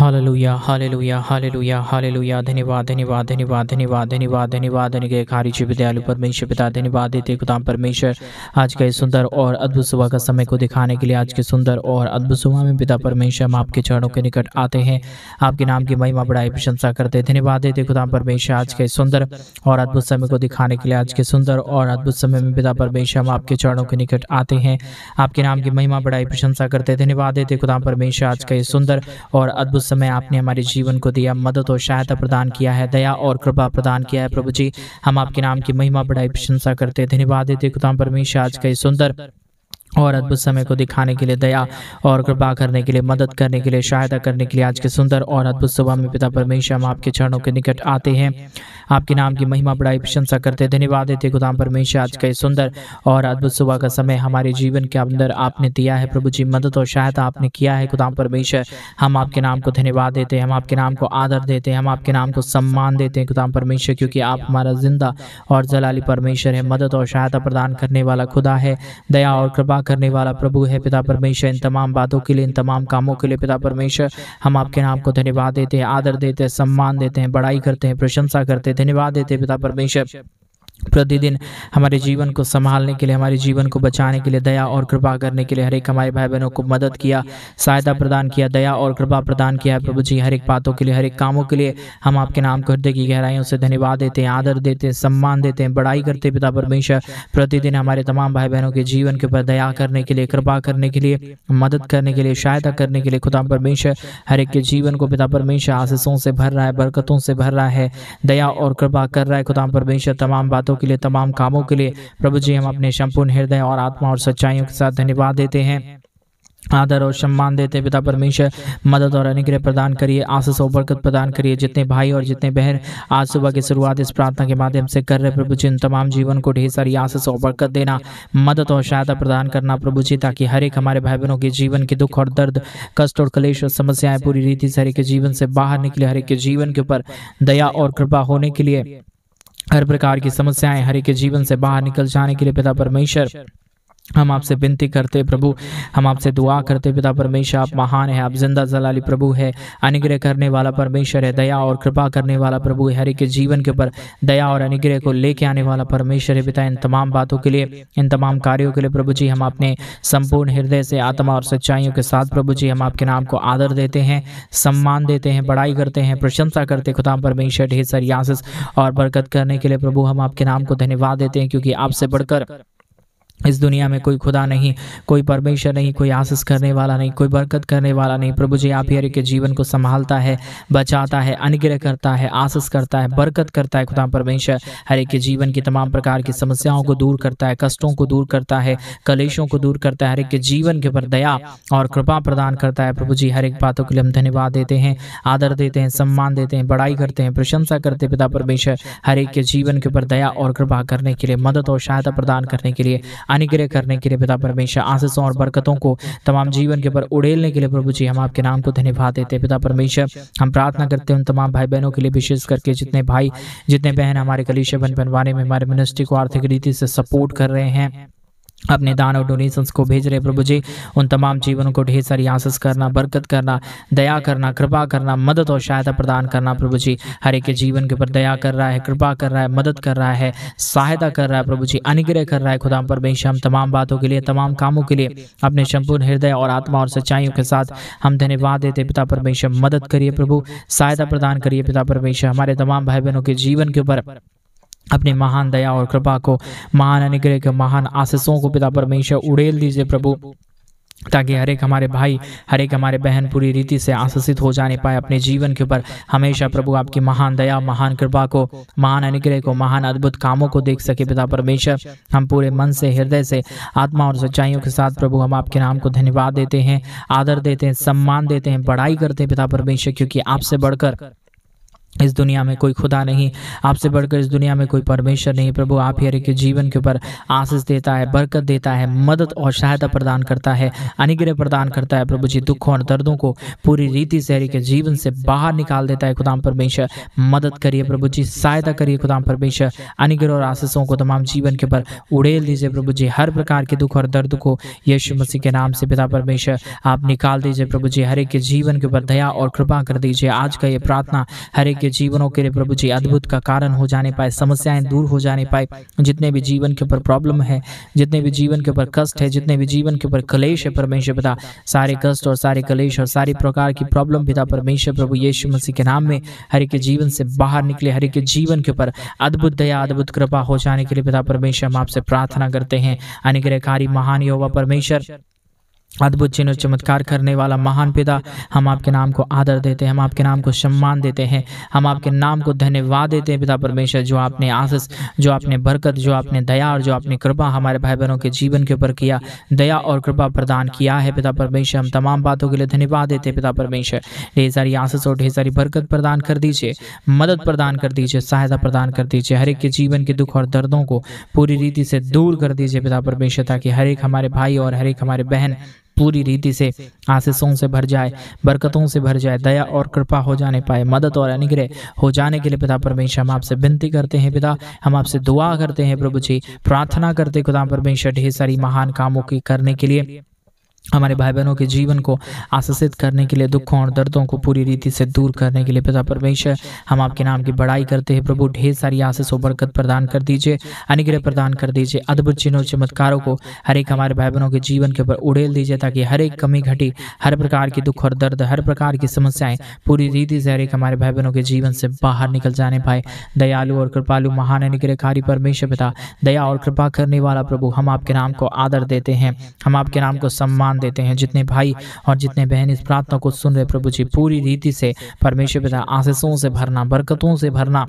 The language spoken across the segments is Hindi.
Hallelujah hallelujah hallelujah hallelujah. धन्यवाद धन्यवाद धन्यवाद धन्यवाद धन्यवाद धन्यवाद धन्य खारिज विद्यालु परमेश्वर पिता धन्यवाद देते खुदाम परमेश्वर आज का इस सुंदर और अद्भुत सुबह का समय को दिखाने के लिए। आज के सुंदर और अद्भुत सुबह में पिता परमेश्वर हम आपके चरणों के निकट आते हैं, आपके नाम की महिमा बढ़ाई प्रशंसा करते धन्यवाद देते खुदाम परमेश्वर आज के सुंदर और अद्भुत समय को दिखाने के लिए। आज के सुंदर और अद्भुत समय में पिता परमेश्वर हम आपके चरणों के निकट आते हैं, आपके नाम की महिमा बढ़ाई प्रशंसा करते धन्यवाद देते खुदाम परमेश्वर आज का इस सुंदर और अद्भुत समय आपने हमारे जीवन को दिया, मदद और सहायता प्रदान किया है, दया और कृपा प्रदान किया है। प्रभु जी हम आपके नाम की महिमा बढ़ाई प्रशंसा करते धन्यवाद देते खुदाम परमेश्वर आज का इस सुंदर और अद्भुत समय को दिखाने के लिए, दया और कृपा करने के लिए, मदद करने के लिए, सहायता करने के लिए। आज के सुंदर और अद्भुत सुबह में पिता परमेश्वर हम आपके चरणों के निकट आते हैं, आपके नाम की महिमा बढ़ाई प्रशंसा करते धन्यवाद देते खुदाम परमेश्वर आज का इस सुंदर और अद्भुत सुबह का समय हमारे जीवन के अंदर आपने दिया है। प्रभु जी मदद और सहायता आपने किया है खुदाम परमेश्वर, हम आपके नाम को धन्यवाद देते हैं, हम आपके नाम को आदर देते हैं, हम आपके नाम को सम्मान देते हैं खुदाम परमेश्वर, क्योंकि आप हमारा जिंदा और जलाली परमेश्वर है, मदद और सहायता प्रदान करने वाला खुदा है, दया और कृपा करने वाला प्रभु है पिता परमेश्वर। इन तमाम बातों के लिए, इन तमाम कामों के लिए पिता परमेश्वर हम आपके नाम को धन्यवाद देते हैं, आदर देते हैं, सम्मान देते हैं, बड़ाई करते हैं, प्रशंसा करते हैं, धन्यवाद देते हैं पिता परमेश्वर। प्रतिदिन हमारे जीवन को संभालने के लिए, हमारे जीवन को बचाने के लिए, दया और कृपा करने के लिए, हर एक हमारे भाई बहनों को मदद किया, सहायता प्रदान किया, दया और कृपा प्रदान किया है। प्रभु जी हर एक बातों के लिए, हर एक कामों के लिए हम आपके नाम को हृदय की गहराइयों से धन्यवाद देते हैं, आदर देते हैं, सम्मान देते हैं, बड़ाई करते हैं पिता परमेश्वर। प्रतिदिन हमारे तमाम भाई बहनों के जीवन के ऊपर दया करने के लिए, कृपा करने के लिए, मदद करने के लिए, सहायता करने के लिए खुदा परमेश्वर हर एक के जीवन को पिता परमेश्वर आशीषों से भर रहा है, बरकतों से भर रहा है, दया और कृपा कर रहा है खुदा परमेश्वर। तमाम बातों के लिए, तमाम कामों के लिए प्रभु जी हम अपने संपूर्ण हृदय और आत्मा और सच्चाइयों के साथ धन्यवाद देते हैं, आदर और सम्मान देते हैं पिता परमेश्वर। मदद और अनुग्रह प्रदान करिए, आशीष और बरकत प्रदान करिए। जितने भाई और जितने बहन आज सुबह की शुरुआत इस प्रार्थना के माध्यम से कर रहे प्रभु जी, इन तमाम जीवन को ढेर सारी आशीष और बरकत देना, मदद और सहायता प्रदान करना प्रभु जी, ताकि हर एक हमारे भाई बहनों के जीवन के दुख और दर्द, कष्ट और क्लेश और समस्याएं पूरी रीति से हर एक के जीवन से बाहर निकले, हर एक के जीवन के ऊपर दया और कृपा होने के लिए, हर प्रकार की समस्याएं हर एक के जीवन से बाहर निकल जाने के लिए पिता परमेश्वर हम आपसे विनती करते प्रभु, हम आपसे दुआ करते पिता परमेश्वर। आप महान है, आप जिंदा जलाली प्रभु है, अनुग्रह करने वाला परमेश्वर है, दया और कृपा करने वाला प्रभु है, हर एक के जीवन के ऊपर दया और अनुग्रह को लेके आने वाला परमेश्वर है पिता। इन तमाम बातों के लिए, इन तमाम कार्यों के लिए प्रभु जी हम अपने संपूर्ण हृदय से, आत्मा और सच्चाइयों के साथ प्रभु जी हम आपके नाम को आदर देते हैं, सम्मान देते हैं, बड़ाई करते हैं, प्रशंसा करते खुदा परमेश्वर। ढेर सारी आशीष और बरकत करने के लिए प्रभु हम आपके नाम को धन्यवाद देते हैं, क्योंकि आपसे बढ़कर इस दुनिया में कोई खुदा नहीं, कोई परमेश्वर नहीं, कोई आशीष करने वाला नहीं, कोई बरकत करने वाला नहीं। प्रभु जी आप ही हर एक के जीवन को संभालता है, बचाता है, अनुग्रह करता है, आशीष करता है, बरकत करता है खुदा परमेश्वर। हर एक के जीवन की तमाम प्रकार की समस्याओं को दूर करता है, कष्टों को दूर करता है, कलेशों को दूर करता है, हर एक के जीवन के ऊपर दया और कृपा प्रदान करता है। प्रभु जी हर एक बातों के लिए हम धन्यवाद देते हैं, आदर देते हैं, सम्मान देते हैं, बड़ाई करते हैं, प्रशंसा करते हैं पिता परमेश्वर। हर एक के जीवन के ऊपर दया और कृपा करने के लिए, मदद और सहायता प्रदान करने के लिए, अनुग्रह करने के लिए पिता परमेश्वर, आशीषों और बरकतों को तमाम जीवन के ऊपर उड़ेलने के लिए प्रभु जी हम आपके नाम को धन्यवाद देते हैं पिता परमेश्वर। हम प्रार्थना करते हैं उन तमाम भाई बहनों के लिए, विशेष करके जितने भाई जितने बहन हमारे कलीसिया बनवाने में, हमारे मिनिस्ट्री को आर्थिक रीति से सपोर्ट कर रहे हैं, अपने दान और डोनेशंस को भेज रहे प्रभु जी, उन तमाम जीवनों को ढेर सारी आशीष करना, बरकत करना, दया करना, कृपा करना, मदद और सहायता प्रदान करना। प्रभु जी हर एक के जीवन के ऊपर दया कर रहा है, कृपा कर रहा है, मदद कर रहा है, सहायता कर रहा है प्रभु जी, अनुग्रह कर रहा है खुदा परमेश्वर। हम तमाम बातों के लिए, तमाम कामों के लिए अपने संपूर्ण हृदय और आत्मा और सच्चाइयों के साथ हम धन्यवाद देते पिता परमेश्वर। मदद करिए प्रभु, सहायता प्रदान करिए पिता परमेश्वर। हमारे तमाम भाई बहनों के जीवन के ऊपर अपनी महान दया और कृपा को, महान अनुग्रह के, महान आशीषों को पिता परमेश्वर उड़ेल दीजिए प्रभु, ताकि हर एक हमारे भाई, हर एक हमारे बहन पूरी रीति से आशीषित हो जाने पाए अपने जीवन के ऊपर। हमेशा प्रभु आपकी महान दया, महान कृपा को, महान अनुग्रह को, महान अद्भुत कामों को देख सके पिता परमेश्वर। हम पूरे मन से, हृदय से, आत्मा और सच्चाइयों के साथ प्रभु हम आपके नाम को धन्यवाद देते हैं, आदर देते हैं, सम्मान देते हैं, बड़ाई करते हैं पिता परमेश्वर, क्योंकि आपसे बढ़कर इस दुनिया में कोई खुदा नहीं, आपसे बढ़कर इस दुनिया में कोई परमेश्वर नहीं। प्रभु आप ही हर एक के जीवन के ऊपर आशीष देता है, बरकत देता है, मदद और सहायता प्रदान करता है, अनुग्रह प्रदान करता है। प्रभु जी दुखों और दर्दों को पूरी रीति से हर एक के जीवन से बाहर निकाल देता है। खुदाम परमेश्वर मदद करिए प्रभु जी, सहायता करिए खुदाम परमेश्वर, अनुग्रह और आशीषों को तमाम जीवन के ऊपर उड़ेल दीजिए प्रभु जी। हर प्रकार के दुख और दर्द को यीशु मसीह के नाम से पिता परमेश्वर आप निकाल दीजिए प्रभु जी। हर एक के जीवन के ऊपर दया और कृपा कर दीजिए। आज का ये प्रार्थना हर एक के जीवनों के लिए प्रभु जी अद्भुत का कारण हो जाने पाए, समस्याएं दूर हो जाने पाए। जितने भी जीवन के ऊपर प्रॉब्लम है, जितने भी जीवन के ऊपर कष्ट है, जितने भी जीवन के ऊपर कलेश है परमेश्वर पिता, सारे कष्ट और सारे कलेश और सारी प्रकार की प्रॉब्लम पिता परमेश्वर प्रभु यीशु मसीह के नाम में हर एक के जीवन से बाहर निकले। हर एक के जीवन के ऊपर अद्भुत दया, अद्भुत कृपा हो जाने के लिए पिता परमेश्वर हम आपसे प्रार्थना करते हैं। अनुग्रहकारी महान यहोवा परमेश्वर, अद्भुत चिन्ह और चमत्कार करने वाला महान पिता, हम आपके नाम को आदर देते हैं, हम आपके नाम को सम्मान देते हैं, हम आपके नाम को धन्यवाद देते हैं पिता परमेश्वर। जो आपने आशीष, जो आपने बरकत, जो आपने दया और जो आपने कृपा हमारे भाई बहनों के जीवन के ऊपर किया, दया और कृपा प्रदान किया है पिता परमेश्वर, हम तमाम बातों के लिए धन्यवाद देते हैं पिता परमेश्वर। ढेर सारी आशीष और ढेर सारी बरकत प्रदान कर दीजिए, मदद प्रदान कर दीजिए, सहायता प्रदान कर दीजिए। हर एक के जीवन के दुख और दर्दों को पूरी रीति से दूर कर दीजिए पिता परमेश्वर, ताकि हर एक हमारे भाई और हर एक हमारे बहन पूरी रीति से आशीषों से भर जाए, बरकतों से भर जाए, दया और कृपा हो जाने पाए, मदद और अनुग्रह हो जाने के लिए पिता परमेश्वर हम आपसे विनती करते हैं पिता, हम आपसे दुआ करते हैं प्रभु जी, प्रार्थना करते खुदा परमेश्वर ढेर सारी महान कामों की करने के लिए, हमारे भाई बहनों के जीवन को आशीषित करने के लिए, दुखों और दर्दों को पूरी रीति से दूर करने के लिए पिता परमेश्वर हम आपके नाम की बड़ाई करते हैं प्रभु। ढेर सारी आशीष और बरकत प्रदान कर दीजिए, अनुग्रह प्रदान कर दीजिए, अद्भुत चिन्हों और चमत्कारों को हर एक हमारे भाई बहनों के जीवन के ऊपर उड़ेल दीजिए, ताकि हर एक कमी घटी, हर प्रकार की दुख और दर्द, हर प्रकार की समस्याएं पूरी रीति से हर एक हमारे भाई बहनों के जीवन से बाहर निकल जाने पाए। दयालु और कृपालु महान अनुग्रहकारी परमेश्वर पिता, दया और कृपा करने वाला प्रभु, हम आपके नाम को आदर देते हैं, हम आपके नाम को सम्मान देते हैं। जितने भाई और जितने बहन इस प्रार्थना को सुन रहे प्रभु जी, पूरी रीति से परमेश्वर पिता आशीषों से भरना, बरकतों से भरना,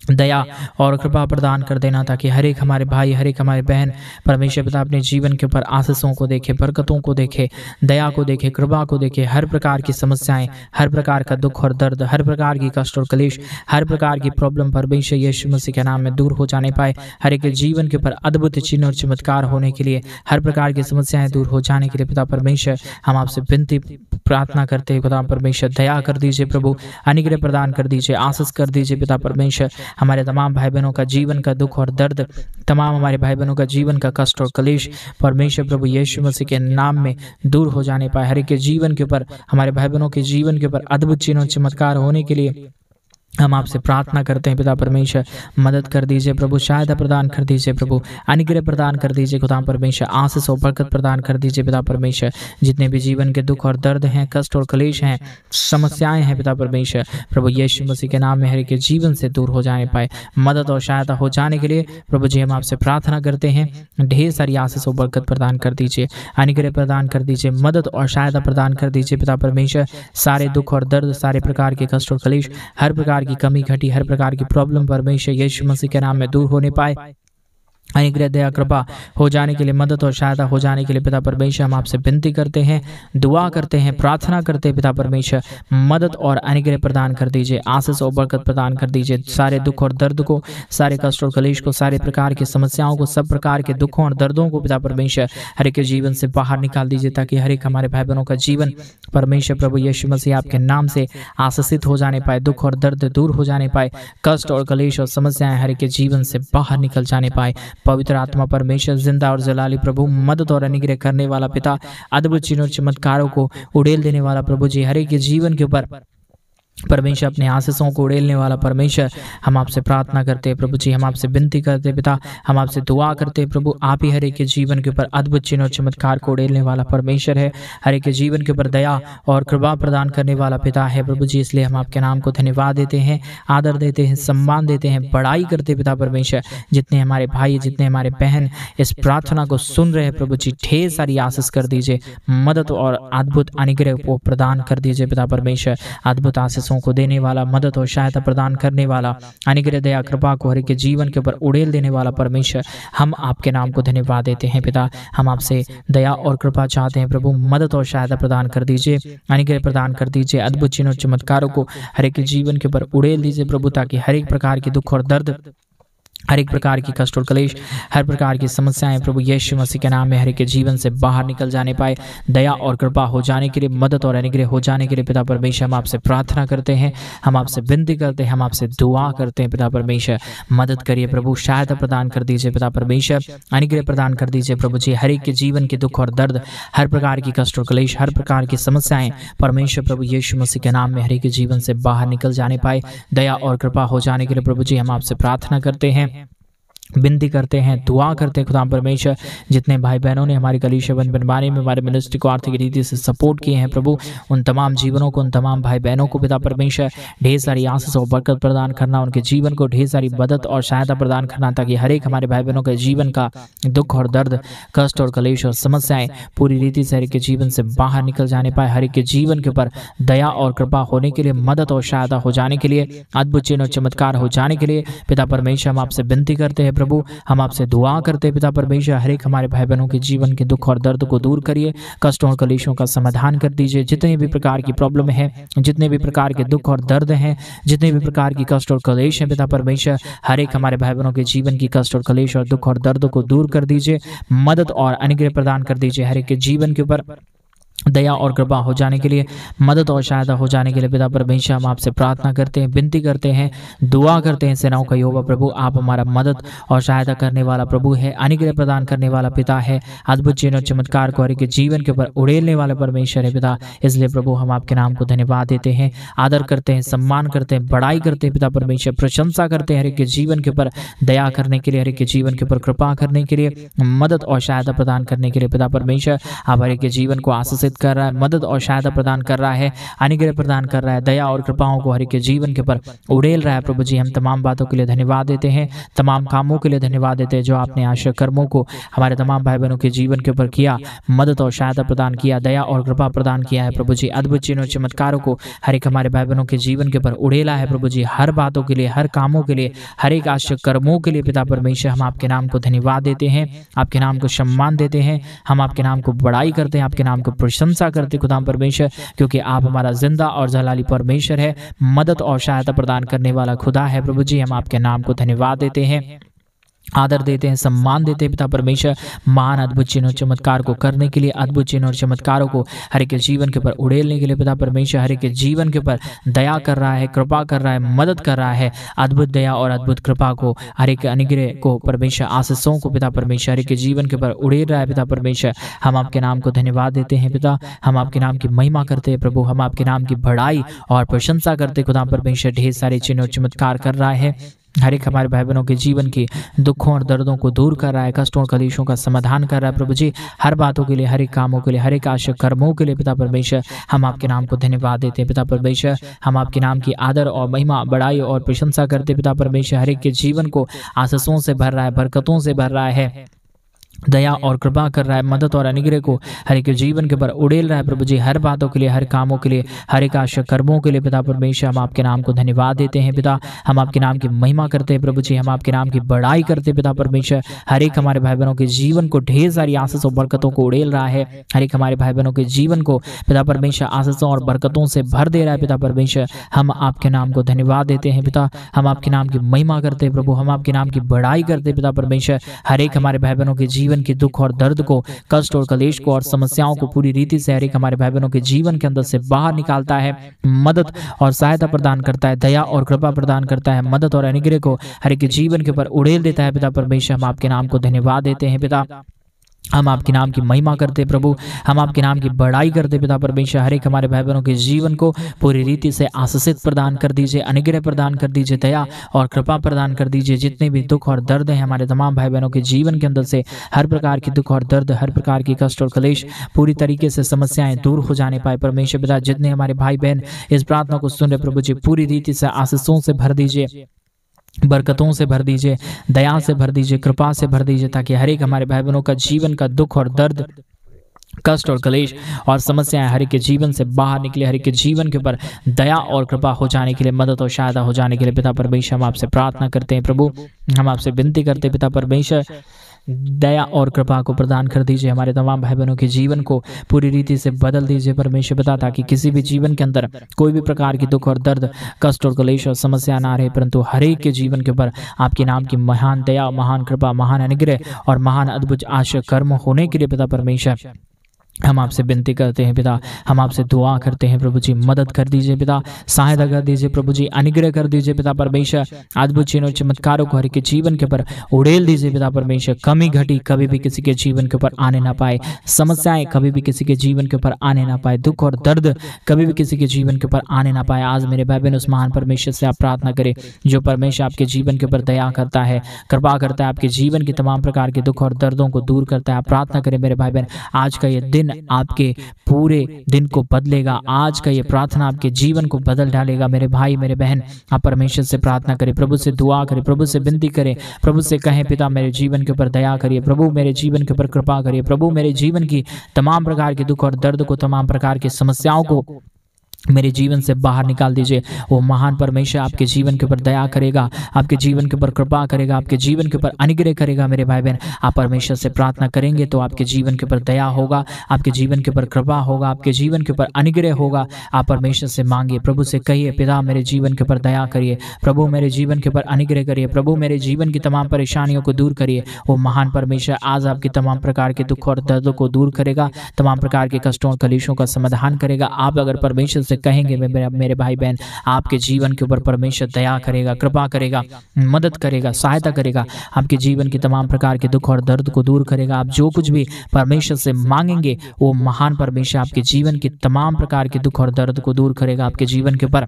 दया और कृपा प्रदान कर देना, ताकि हर एक हमारे भाई, हर एक हमारे बहन परमेश्वर पिता अपने जीवन के ऊपर आशीषों को देखे, बरकतों को देखे, दया को देखे, कृपा को देखे। हर प्रकार की समस्याएं, हर प्रकार का दुख और दर्द, हर प्रकार की कष्ट और क्लेश, हर प्रकार की प्रॉब्लम परमेश्वर यीशु मसीह के नाम में दूर हो जाने पाए। हर एक जीवन के ऊपर अद्भुत चिन्ह और चमत्कार होने के लिए, हर प्रकार की समस्याएं दूर हो जाने के लिए पिता परमेश्वर हम आपसे विनती प्रार्थना करते हैं खुदा परमेश्वर, दया कर दीजिए प्रभु, अनुग्रह प्रदान कर दीजिए, आशीष कर दीजिए पिता परमेश्वर। हमारे तमाम भाई बहनों का जीवन का दुख और दर्द, तमाम हमारे भाई बहनों का जीवन का कष्ट और क्लेश परमेश्वर प्रभु यीशु मसीह के नाम में दूर हो जाने पाए। हर एक के जीवन के ऊपर, हमारे भाई बहनों के जीवन के ऊपर अद्भुत चिन्ह और चमत्कार होने के लिए हम आपसे प्रार्थना करते हैं पिता परमेश्वर, मदद कर दीजिए प्रभु, सहायता प्रदान कर दीजिए प्रभु, अनुग्रह प्रदान कर दीजिए खुदा परमेश्वर, आशीष और बरकत प्रदान कर दीजिए पिता परमेश्वर। जितने भी जीवन के दुख और दर्द हैं, कष्ट और क्लेश हैं, समस्याएं हैं पिता परमेश्वर प्रभु यीशु मसीह के नाम में हर एक के जीवन से दूर हो जाने पाए, मदद और सहायता हो जाने के लिए प्रभु जी हम आपसे प्रार्थना करते हैं। ढेर सारी आशीष और बरकत प्रदान कर दीजिए, अनुग्रह प्रदान कर दीजिए, मदद और सहायता प्रदान कर दीजिए पिता परमेश्वर। सारे दुख और दर्द, सारे प्रकार के कष्ट और क्लेश, हर प्रकार की कमी घटी, हर प्रकार की प्रॉब्लम परमेश्वर यीशु मसीह के नाम में दूर होने पाए। अनुग्रह, दया, कृपा हो जाने के लिए, मदद और सहायता हो जाने के लिए पिता परमेश्वर हम आपसे विनती करते हैं, दुआ करते हैं, प्रार्थना करते हैं पिता परमेश्वर। मदद और अनुग्रह प्रदान कर दीजिए, आशीष और बरकत प्रदान कर दीजिए। सारे दुख और दर्द को, सारे कष्ट और क्लेश को, सारे प्रकार की समस्याओं को, सब प्रकार के दुखों और दर्दों को पिता परमेश्वर हर एक के जीवन से बाहर निकाल दीजिए, ताकि हर एक हमारे भाई बहनों का जीवन परमेश्वर प्रभु यीशु मसीह आपके नाम से आशीषित हो जाने पाए, दुख और दर्द दूर हो जाने पाए, कष्ट और क्लेश और समस्याएं हर एक के जीवन से बाहर निकल जाने पाए। पवित्र आत्मा परमेश्वर, जिंदा और जलाली प्रभु, मदद और अनुग्रह करने वाला पिता, अद्भुत चिन्ह और चमत्कारों को उड़ेल देने वाला प्रभु जी, हर एक के जीवन के ऊपर परमेश्वर अपने आशीषों को उड़ेलने वाला परमेश्वर हम आपसे प्रार्थना करते हैं प्रभु जी, हम आपसे विनती करते हैं पिता, हम आपसे दुआ करते हैं प्रभु। आप ही हर एक के जीवन के ऊपर अद्भुत चिन्ह और चमत्कार को उड़ेलने वाला परमेश्वर है, हर एक के जीवन के ऊपर दया और कृपा प्रदान करने वाला पिता है प्रभु जी। इसलिए हम आपके नाम को धन्यवाद देते हैं, आदर देते हैं, सम्मान देते हैं, बड़ाई करते हैं पिता परमेश्वर। जितने हमारे भाई, जितने हमारे बहन इस प्रार्थना को सुन रहे हैं प्रभु जी, ढेर सारी आशीष कर दीजिए, मदद और अद्भुत अनुग्रह को प्रदान कर दीजिए पिता परमेश्वर। अद्भुत आशीष आशीषों को देने वाला, मदद और सहायता प्रदान करने वाला, अनुग्रह दया कृपा को हर एक के जीवन के ऊपर उड़ेल देने वाला परमेश्वर, हम आपके नाम को धन्यवाद देते हैं पिता। हम आपसे दया और कृपा चाहते हैं प्रभु, मदद और सहायता प्रदान कर दीजिए, अनुग्रह प्रदान कर दीजिए, अद्भुत चिन्ह और चमत्कारों को हर एक के जीवन के ऊपर उड़ेल दीजिए प्रभु, ताकि हर एक प्रकार की दुख और दर्द, हर एक प्रकार की कष्ट और क्लेश, हर प्रकार की समस्याएं प्रभु यीशु मसीह के नाम में हर एक के जीवन से बाहर निकल जाने पाए। दया और कृपा हो जाने के लिए, मदद और अनुग्रह हो जाने के लिए पिता परमेश्वर हम आपसे प्रार्थना करते हैं, हम आपसे विनती करते हैं, हम आपसे दुआ करते हैं पिता परमेश्वर। मदद करिए प्रभु, सहायता प्रदान कर दीजिए पिता परमेश्वर, अनुग्रह प्रदान कर दीजिए प्रभु जी। हर एक के जीवन के दुख और दर्द, हर प्रकार की कष्ट और क्लेश, हर प्रकार की समस्याएं परमेश्वर प्रभु यीशु मसीह के नाम में हर एक के जीवन से बाहर निकल जाने पाए। दया और कृपा हो जाने के लिए प्रभु जी हम आपसे प्रार्थना करते हैं, विनती करते हैं, दुआ करते हैं खुदा परमेश्वर। जितने भाई बहनों ने हमारी कलीसिया बनवाने में हमारे मिनिस्ट्री को आर्थिक रीति से सपोर्ट किए हैं प्रभु, उन तमाम जीवनों को, उन तमाम भाई बहनों को पिता परमेश्वर ढेर सारी आशीष और बरकत प्रदान करना, उनके जीवन को ढेर सारी मदद और सहायता प्रदान करना, ताकि हर एक हमारे भाई बहनों के जीवन का दुख और दर्द, कष्ट और कलेश और समस्याएं पूरी रीति से हर एक के जीवन से बाहर निकल जाने पाए। हर एक के जीवन के ऊपर दया और कृपा होने के लिए, मदद और सहायता हो जाने के लिए, अद्भुत चिन्ह और चमत्कार हो जाने के लिए पिता परमेश्वर हम आपसे विनती करते हैं प्रभु, हम आपसे दुआ करते हैं पिता परमेश्वर। हर एक हमारे भाई बहनों के जीवन के दुख और दर्द को दूर करिए, कष्टों और कलेशों का समाधान कर दीजिए। जितने भी प्रकार की प्रॉब्लम है, जितने भी प्रकार के दुख और दर्द हैं, जितने भी प्रकार की कष्ट और कलेश हैं पिता परमेश्वर, हर एक हमारे भाई बहनों के जीवन की कष्ट और कलेश और दुख और दर्द को दूर कर दीजिए, मदद और अनुग्रह प्रदान कर दीजिए। हर एक के जीवन के ऊपर दया और कृपा हो जाने के लिए, मदद और सहायता हो जाने के लिए पिता परमेश्वर हम आपसे प्रार्थना करते हैं, विनती करते हैं, दुआ करते हैं। सेनाओं का यहोवा प्रभु, आप हमारा मदद और सहायता करने वाला प्रभु है, अनुग्रह प्रदान करने वाला पिता है, अद्भुत चिन्ह और चमत्कार को हर एक के जीवन के ऊपर उड़ेलने वाला परमेश्वर है पिता। इसलिए प्रभु हम आपके नाम को धन्यवाद देते हैं, आदर करते हैं, सम्मान करते हैं, बड़ाई करते हैं पिता परमेश्वर, प्रशंसा करते हैं हर एक के जीवन के ऊपर दया करने के लिए, हर एक के जीवन के ऊपर कृपा करने के लिए, मदद और सहायता प्रदान करने के लिए पिता परमेश्वर। आप हर एक के जीवन को आशीषित कर रहा है, मदद और सहायता प्रदान कर रहा है, अनुग्रह प्रदान कर रहा है, दया और कृपाओं को हर एक के जीवन के ऊपर उड़ेल रहा है प्रभु जी। हम तमाम बातों के लिए धन्यवाद देते हैं, तमाम कामों के लिए धन्यवाद देते हैं जो आपने आश्चर्य कर्मों को हमारे तमाम भाई बहनों के जीवन के ऊपर किया, मदद और सहायता प्रदान किया, दया और कृपा प्रदान किया है प्रभु जी। अद्भुत चिन्ह और चमत्कारों को हर एक हमारे भाई बहनों के जीवन के ऊपर उड़ेला है प्रभु जी। हर बातों के लिए, हर कामों के लिए, हर एक आश्चर्य कर्मों के लिए पिता परमेश्वर हम आपके नाम को धन्यवाद देते हैं, आपके नाम को सम्मान देते हैं, हम आपके नाम को बड़ाई करते हैं, आपके नाम को प्रशंसा करते खुदा परमेश्वर, क्योंकि आप हमारा जिंदा और जलाली परमेश्वर है, मदद और सहायता प्रदान करने वाला खुदा है प्रभु जी। हम आपके नाम को धन्यवाद देते हैं, आदर देते हैं, सम्मान देते हैं पिता परमेश्वर। महान अद्भुत चिन्ह और चमत्कार को करने के लिए, अद्भुत चिन्ह और चमत्कारों को हर एक के जीवन के ऊपर उड़ेलने के लिए पिता परमेश्वर हर एक के जीवन के ऊपर दया कर रहा है, कृपा कर रहा है, मदद कर रहा है। अद्भुत दया और अद्भुत कृपा को, हर एक अनुग्रह को परमेश्वर, आशीषों को पिता परमेश्वर हर एक के जीवन के ऊपर उड़ेल रहा है पिता परमेश्वर। हम आपके नाम को धन्यवाद देते हैं पिता, हम आपके नाम की महिमा करते हैं प्रभु, हम आपके नाम की बड़ाई और प्रशंसा करते खुदा परमेश्वर। ढेर सारे चिन्ह और चमत्कार कर रहा है, हर एक हमारे भाई बहनों के जीवन की दुखों और दर्दों को दूर कर रहा है, कष्टों और कलेशों का समाधान कर रहा है प्रभु जी। हर बातों के लिए, हर एक कामों के लिए, हर एक आश्चर्य कर्मों के लिए पिता परमेश्वर हम आपके नाम को धन्यवाद देते हैं पिता परमेश्वर। हम आपके नाम की आदर और महिमा, बड़ाई और प्रशंसा करते पिता परमेश्वर। हर एक के जीवन को आशीषों से भर रहा है, बरकतों से भर रहा है, दया और कृपा कर रहा है, मदद और अनुग्रह को हर एक जीवन के ऊपर उड़ेल रहा है प्रभु जी। हर बातों के लिए, हर कामों के लिए, हर एक आश्चर्य कर्मों के लिए पिता परमेश्वर हम आपके नाम को धन्यवाद देते हैं पिता। हम आपके नाम की महिमा करते हैं प्रभु जी, हम आपके नाम की बड़ाई करते हैं पिता परमेश्वर। हर एक हमारे भाई बहनों के जीवन को ढेर सारी आशीषों और बरकतों को उड़ेल रहा है, हर एक हमारे भाई बहनों के जीवन को पिता परमेश्वर आशीषों और बरकतों से भर दे रहा है पिता परमेश्वर। हम आपके नाम को धन्यवाद देते हैं पिता, हम आपके नाम की महिमा करते हैं प्रभु, हम आपके नाम की बड़ाई करते हैं पिता परमेश्वर। हर एक हमारे भाई बहनों के जीवन के दुख और दर्द को, कष्ट और कलेश को और समस्याओं को पूरी रीति से हर एक हमारे भाई बहनों के जीवन के अंदर से बाहर निकालता है, मदद और सहायता प्रदान करता है, दया और कृपा प्रदान करता है, मदद और अनुग्रह को हर एक जीवन के ऊपर उड़ेल देता है पिता परमेश्वर। हम आपके नाम को धन्यवाद देते हैं पिता, हम आपके नाम की महिमा करते प्रभु, हम आपके नाम की बड़ाई करते पिता परमेश्वर। हर एक हमारे भाई बहनों के जीवन को पूरी रीति से आशीषित प्रदान कर दीजिए, अनुग्रह प्रदान कर दीजिए, दया और कृपा प्रदान कर दीजिए। जितने भी दुख और दर्द हैं हमारे तमाम भाई बहनों के जीवन के अंदर से, हर प्रकार की दुख और दर्द, हर प्रकार की कष्ट और कलेश, पूरी तरीके से समस्याएं दूर हो जाने पाए परमेश्वर पिता। जितने हमारे भाई बहन इस प्रार्थना को सुन रहे प्रभु जी, पूरी रीति से आशीषों से भर दीजिए, बरकतों से भर दीजिए, दया से भर दीजिए, कृपा से भर दीजिए, ताकि हर एक हमारे भाई बहनों का जीवन का दुख और दर्द कष्ट और कलेश और समस्याएं हर एक के जीवन से बाहर निकले, हर एक के जीवन के ऊपर दया और कृपा हो जाने के लिए, मदद और सहायता हो जाने के लिए पिता परमेश्वर हम आपसे प्रार्थना करते हैं। प्रभु हम आपसे विनती करते हैं पिता परमेश्वर, दया और कृपा को प्रदान कर दीजिए, हमारे तमाम भाई बहनों के जीवन को पूरी रीति से बदल दीजिए परमेश्वर पिता, ताकि किसी भी जीवन के अंदर कोई भी प्रकार की दुख और दर्द, कष्ट और कलेश और समस्या ना रहे, परंतु हर एक के जीवन के ऊपर आपके नाम की महान दया, महान कृपा, महान अनुग्रह और महान अद्भुत आश्चर्य कर्म होने के लिए पिता परमेश्वर हम आपसे विनती करते हैं पिता, हम आपसे दुआ करते हैं प्रभु जी, मदद कर दीजिए पिता, सहायता कर दीजिए प्रभु जी, अनुग्रह कर दीजिए पिता परमेश्वर, अद्भुत चिन्हों चमत्कारों को हर एक के जीवन के ऊपर उड़ेल दीजिए पिता परमेश्वर। कमी घटी कभी भी किसी के जीवन के ऊपर आने ना पाए, समस्याएं कभी भी किसी के जीवन के ऊपर आने ना पाए, दुख और दर्द कभी भी किसी के जीवन के ऊपर आने ना पाए। आज मेरे भाई बहन उस महान परमेश्वर से आप प्रार्थना करें जो परमेश्वर आपके जीवन के ऊपर दया करता है, कृपा करता है, आपके जीवन की तमाम प्रकार के दुख और दर्दों को दूर करता है। आप प्रार्थना करें मेरे भाई बहन, आज का ये दिन आपके पूरे दिन को बदलेगा, आज का ये प्रार्थना आपके जीवन को बदल डालेगा। मेरे भाई मेरे बहन आप परमेश्वर से प्रार्थना करें, प्रभु से दुआ करें, प्रभु से विनती करें, प्रभु से कहें पिता मेरे जीवन के ऊपर दया करिए, प्रभु मेरे जीवन के ऊपर कृपा करिए, प्रभु मेरे जीवन की तमाम प्रकार के दुख और दर्द को, तमाम प्रकार की समस्याओं को मेरे जीवन से बाहर निकाल दीजिए। वो महान परमेश्वर आपके जीवन के ऊपर दया करेगा, आपके जीवन के ऊपर कृपा करेगा, आपके जीवन के ऊपर अनुग्रह करेगा। मेरे भाई बहन आप परमेश्वर से प्रार्थना करेंगे तो आपके जीवन के ऊपर दया होगा, आपके जीवन के ऊपर कृपा होगा, आपके जीवन के ऊपर अनुग्रह होगा। आप परमेश्वर से मांगिए, प्रभु से कहिए पिता मेरे जीवन के ऊपर दया करिए, प्रभु मेरे जीवन के ऊपर अनुग्रह करिए, प्रभु मेरे जीवन की तमाम परेशानियों को दूर करिए। वो महान परमेश्वर आज आपकी तमाम प्रकार के दुख और दर्दों को दूर करेगा, तमाम प्रकार के कष्टों और कलेशों का समाधान करेगा। आप अगर परमेश्वर से कहेंगे मेरे भाई बहन आपके जीवन के ऊपर परमेश्वर दया करेगा, कृपा करेगा, मदद करेगा, सहायता करेगा, आपके जीवन की तमाम प्रकार के दुख और दर्द को दूर करेगा। आप जो कुछ भी परमेश्वर से मांगेंगे वो महान परमेश्वर आपके जीवन की तमाम प्रकार के दुख और दर्द को दूर करेगा, आपके जीवन के ऊपर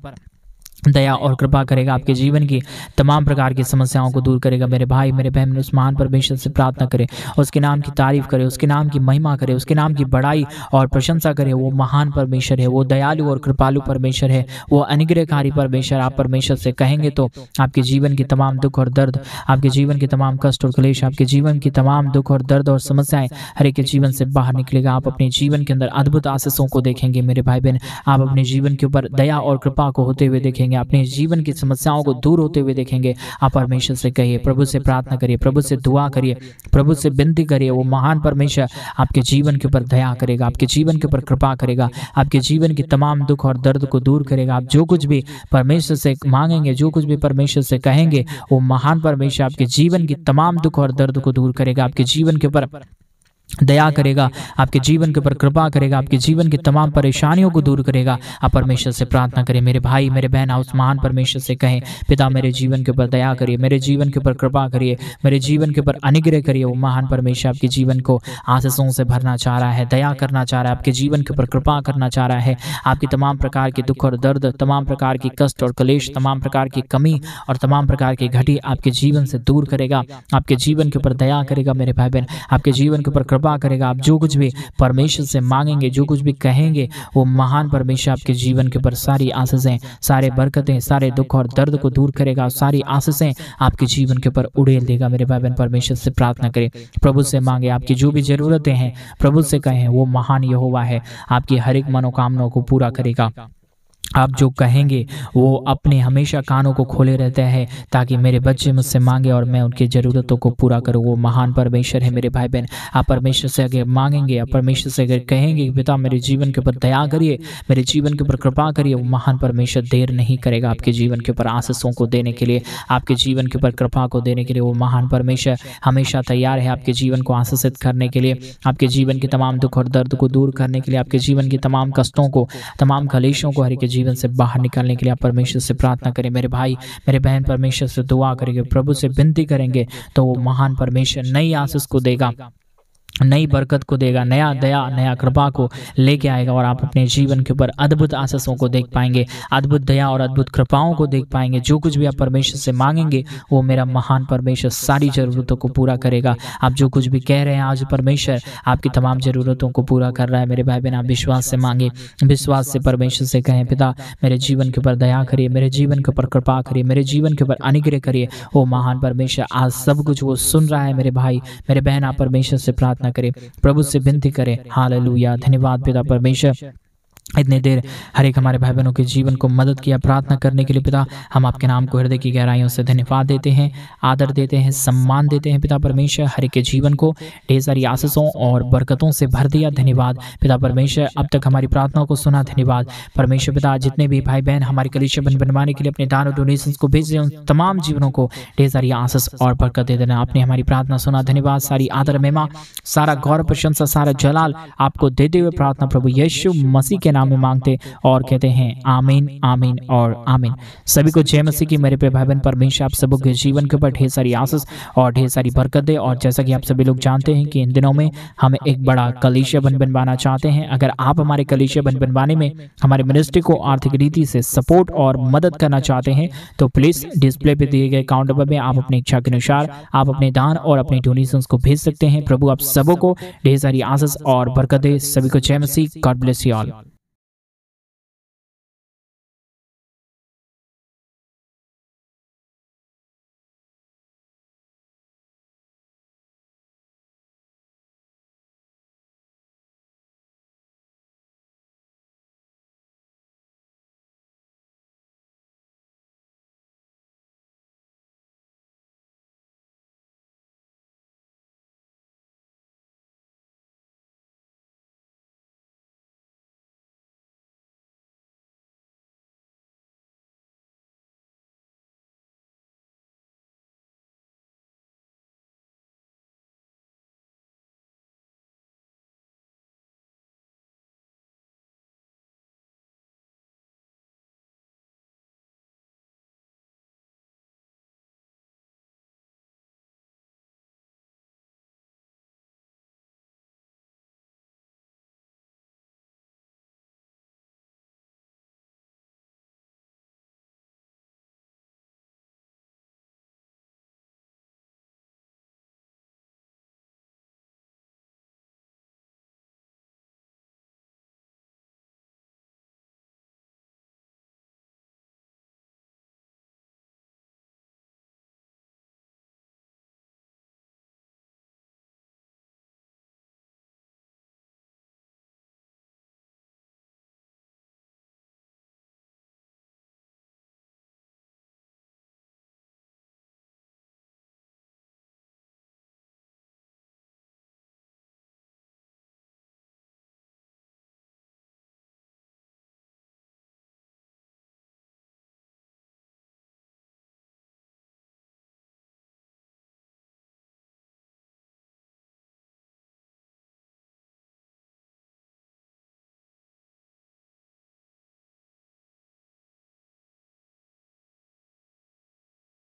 दया और कृपा करेगा, आपके जीवन की तमाम प्रकार की समस्याओं को दूर करेगा। मेरे भाई मेरे बहन उस महान परमेश्वर से प्रार्थना करें, उसके नाम की तारीफ करें, उसके नाम की महिमा करें, उसके नाम की बड़ाई और प्रशंसा करें। वो महान परमेश्वर है, वो दयालु और कृपालु परमेश्वर है, वो अनुग्रहकारी परमेश्वर। आप परमेश्वर से कहेंगे तो आपके जीवन की तमाम दुख और दर्द, आपके जीवन के तमाम कष्ट और क्लेश, आपके जीवन की तमाम दुख और दर्द और समस्याएं हर एक के जीवन से बाहर निकलेगा। आप अपने जीवन के अंदर अद्भुत आशीषों को देखेंगे। मेरे भाई बहन आप अपने जीवन के ऊपर दया और कृपा को होते हुए देखेंगे, अपने जीवन की समस्याओं को दूर होते हुए देखेंगे। आप परमेश्वर से कहिए, प्रभु से प्रार्थना करिए, प्रभु से दुआ करिए, प्रभु से विनती करिए। वो महान परमेश्वर आपके जीवन के ऊपर दया करेगा, आपके जीवन के ऊपर कृपा करेगा, आपके जीवन की तमाम दुख और दर्द को दूर करेगा। आप जो कुछ भी परमेश्वर से मांगेंगे, जो कुछ भी परमेश्वर से कहेंगे, वो महान परमेश्वर आपके जीवन की तमाम दुख और दर्द को दूर करेगा, आपके जीवन के ऊपर दया करेगा, आपके जीवन के ऊपर कृपा करेगा, आपके जीवन की तमाम परेशानियों को दूर करेगा। आप परमेश्वर से प्रार्थना करें। मेरे भाई मेरे बहन उस महान परमेश्वर से कहें, पिता मेरे जीवन के ऊपर दया करिए, मेरे जीवन के ऊपर कृपा करिए, मेरे जीवन के ऊपर अनुग्रह करिए। वो महान परमेश्वर आपके जीवन को आशीषों से भरना चाह रहा है, दया करना चाह रहा है, आपके जीवन के ऊपर कृपा करना चाह रहा है। आपकी तमाम प्रकार के दुख और दर्द, तमाम प्रकार की कष्ट और क्लेश, तमाम प्रकार की कमी और तमाम प्रकार की घटी आपके जीवन से दूर करेगा, आपके जीवन के ऊपर दया करेगा। मेरे भाई बहन आपके जीवन के ऊपर कृपा करेगा। आप जो कुछ भी परमेश्वर से मांगेंगे, जो कुछ भी कहेंगे, वो महान परमेश्वर आपके जीवन के ऊपर सारी आशीषें, सारे बरकतें, सारे दुख और दर्द को दूर करेगा। सारी आशीषें आपके जीवन के ऊपर उड़ेल देगा। मेरे भाई बहन परमेश्वर से प्रार्थना करें, प्रभु से मांगे, आपकी जो भी जरूरतें हैं प्रभु से कहें। वो महान यहोवा है, आपकी हर एक मनोकामनाओं को पूरा करेगा। आप जो कहेंगे वो अपने हमेशा कानों को खोले रहते हैं ताकि मेरे बच्चे मुझसे मांगे और मैं उनकी ज़रूरतों को पूरा करूं। वो महान परमेश्वर है। मेरे भाई बहन आप परमेश्वर से अगर मांगेंगे, आप परमेश्वर से अगर कहेंगे पिता मेरे जीवन के ऊपर दया करिए, मेरे जीवन के ऊपर कृपा करिए, वो महान परमेश्वर देर नहीं करेगा आपके जीवन के ऊपर आशीषों को देने के लिए, आपके जीवन के ऊपर कृपा को देने के लिए। वो महान परमेश्वर हमेशा तैयार है आपके जीवन को आशीषित करने के लिए, आपके जीवन के तमाम दुख और दर्द को दूर करने के लिए, आपके जीवन की तमाम कष्टों को, तमाम कलेशों को हर एक जीवन से बाहर निकालने के लिए। आप परमेश्वर से प्रार्थना करें। मेरे भाई मेरे बहन परमेश्वर से दुआ करेंगे, प्रभु से विनती करेंगे तो वो महान परमेश्वर नई आशीष को देगा, नई बरकत को देगा, नया दया, नया कृपा को लेके आएगा और आप अपने जीवन के ऊपर अद्भुत आशीषों को देख पाएंगे, अद्भुत दया और अद्भुत कृपाओं को देख पाएंगे। जो कुछ भी आप परमेश्वर से मांगेंगे वो मेरा महान परमेश्वर सारी ज़रूरतों को पूरा करेगा। आप जो कुछ भी कह रहे हैं आज परमेश्वर आपकी तमाम ज़रूरतों को पूरा कर रहा है। मेरे भाई बहन आप विश्वास से मांगे, विश्वास से परमेश्वर से कहें, पिता मेरे जीवन के ऊपर दया करिए, मेरे जीवन के ऊपर कृपा करिए, मेरे जीवन के ऊपर अनुग्रह करिए। वो महान परमेश्वर आज सब कुछ वो सुन रहा है। मेरे भाई मेरे बहन आप परमेश्वर से प्रार्थना प्रार्थना करें, प्रभु से विनती करें। हालेलुया, धन्यवाद पिता परमेश्वर, इतने देर हर एक हमारे भाई बहनों के जीवन को मदद किया प्रार्थना करने के लिए पिता। हम आपके नाम को हृदय की गहराइयों से धन्यवाद देते हैं, आदर देते हैं, सम्मान देते हैं पिता परमेश्वर। हर एक के जीवन को ढेर सारी आशीषों और बरकतों से भर दिया। धन्यवाद पिता परमेश्वर, अब तक हमारी प्रार्थनाओं को सुना। धन्यवाद परमेश्वर पिता, जितने भी भाई बहन हमारी कलीसिया बनवाने के लिए अपने दान और डोनेशंस को भेज रहे हैं, उन तमाम जीवनों को ढेर सारी आशीष और बरकत दे देना। आपने हमारी प्रार्थना सुना, धन्यवाद। सारी आदर महिमा, सारा गौरव प्रशंसा, सारा जलाल आपको देते हुए प्रार्थना प्रभु यीशु मसीह के नाम में मांगते और कहते हैं आमीन, आमीन और आमीन। सभी को जय मसीह की। मेरे प्रिय भाई बहन, परमेश्वर आप सबों के जीवन के ऊपर ढेर सारी आशीष और ढेर सारी बरकत दे। और जैसा कि आप सभी लोग जानते हैं कि इन दिनों में हम एक बड़ा कलीसिया बनवाना चाहते हैं। अगर आप हमारे कलीसिया बनवाने में हमारे मिनिस्ट्री को आर्थिक रीति से सपोर्ट और मदद करना चाहते हैं तो प्लीज डिस्प्ले पे दिए गए अकाउंट नंबर में आप अपनी इच्छा के अनुसार आप अपने दान और अपने डोनेशंस को भेज सकते हैं। प्रभु आप सबों को ढेर सारी आशीष और बरकत दे। सभी को जय मसीह। God bless you all.